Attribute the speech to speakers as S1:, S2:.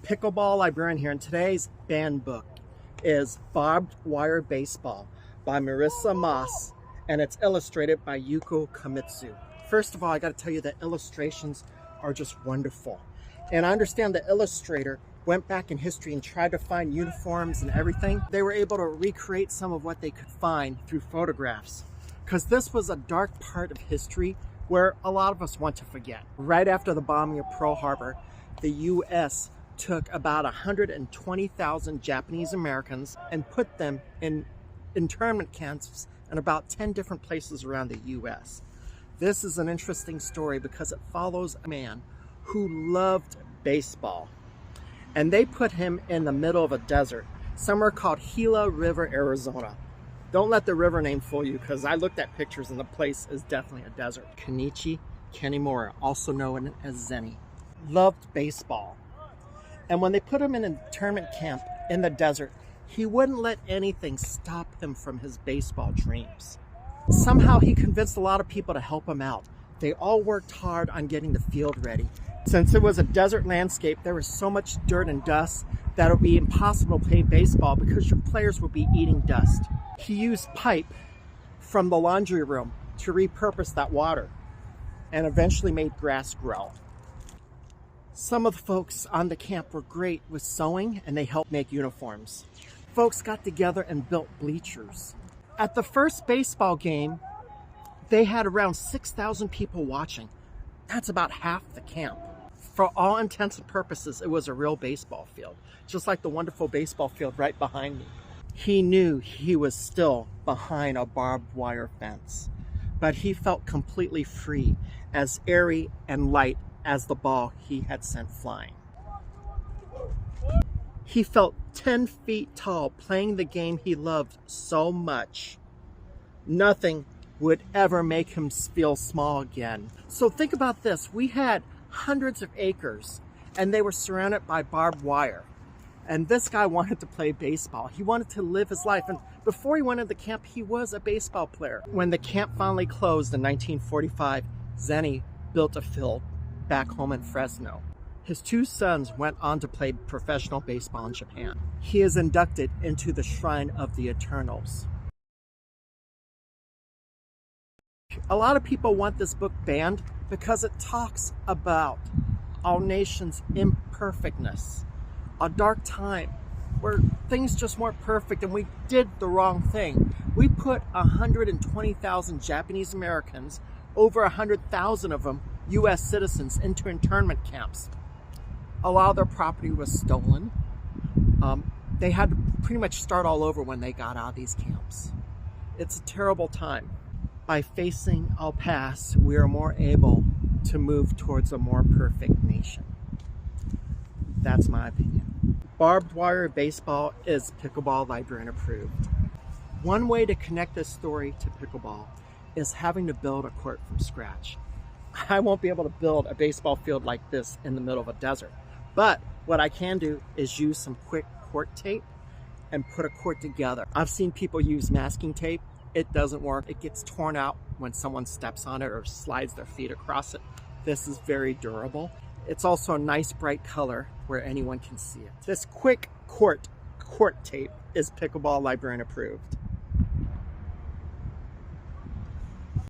S1: Pickleball Librarian here, and today's banned book is Barbed Wire Baseball by Marissa Moss, and it's illustrated by Yuko Kamitsu. First of all, I got to tell you the illustrations are just wonderful. And I understand the illustrator went back in history and tried to find uniforms and everything. They were able to recreate some of what they could find through photographs, because this was a dark part of history where a lot of us want to forget. Right after the bombing of Pearl Harbor, the U.S. took about 120,000 Japanese Americans and put them in internment camps in about 10 different places around the U.S. This is an interesting story because it follows a man who loved baseball. And they put him in the middle of a desert, somewhere called Gila River, Arizona. Don't let the river name fool you, because I looked at pictures and the place is definitely a desert. Kenichi Kanimura, also known as Zeni, loved baseball. And when they put him in an internment camp in the desert, he wouldn't let anything stop him from his baseball dreams. Somehow he convinced a lot of people to help him out. They all worked hard on getting the field ready. Since it was a desert landscape, there was so much dirt and dust that it would be impossible to play baseball because your players would be eating dust. He used pipe from the laundry room to repurpose that water and eventually made grass grow. Some of the folks on the camp were great with sewing, and they helped make uniforms. Folks got together and built bleachers. At the first baseball game, they had around 6,000 people watching. That's about half the camp. For all intents and purposes, it was a real baseball field, just like the wonderful baseball field right behind me. He knew he was still behind a barbed wire fence, but he felt completely free, as airy and light as the ball he had sent flying. He felt 10 feet tall, playing the game he loved so much. Nothing would ever make him feel small again. So think about this. We had hundreds of acres, and they were surrounded by barbed wire. And this guy wanted to play baseball. He wanted to live his life. And before he went into camp, he was a baseball player. When the camp finally closed in 1945, Zeni built a field back home in Fresno. His two sons went on to play professional baseball in Japan. He is inducted into the Shrine of the Eternals. A lot of people want this book banned because it talks about our nation's imperfectness. A dark time where things just weren't perfect and we did the wrong thing. We put 120,000 Japanese Americans, over 100,000 of them U.S. citizens, into internment camps. A lot of their property was stolen. They had to pretty much start all over when they got out of these camps. It's a terrible time. By facing our past, we are more able to move towards a more perfect nation. That's my opinion. Barbed Wire Baseball is Pickleball Librarian approved. One way to connect this story to pickleball is having to build a court from scratch. I won't be able to build a baseball field like this in the middle of a desert, but what I can do is use some quick court tape and put a court together. I've seen people use masking tape. It doesn't work. It gets torn out when someone steps on it or slides their feet across it. This is very durable. It's also a nice bright color where anyone can see it. This quick court tape is Pickleball Librarian approved.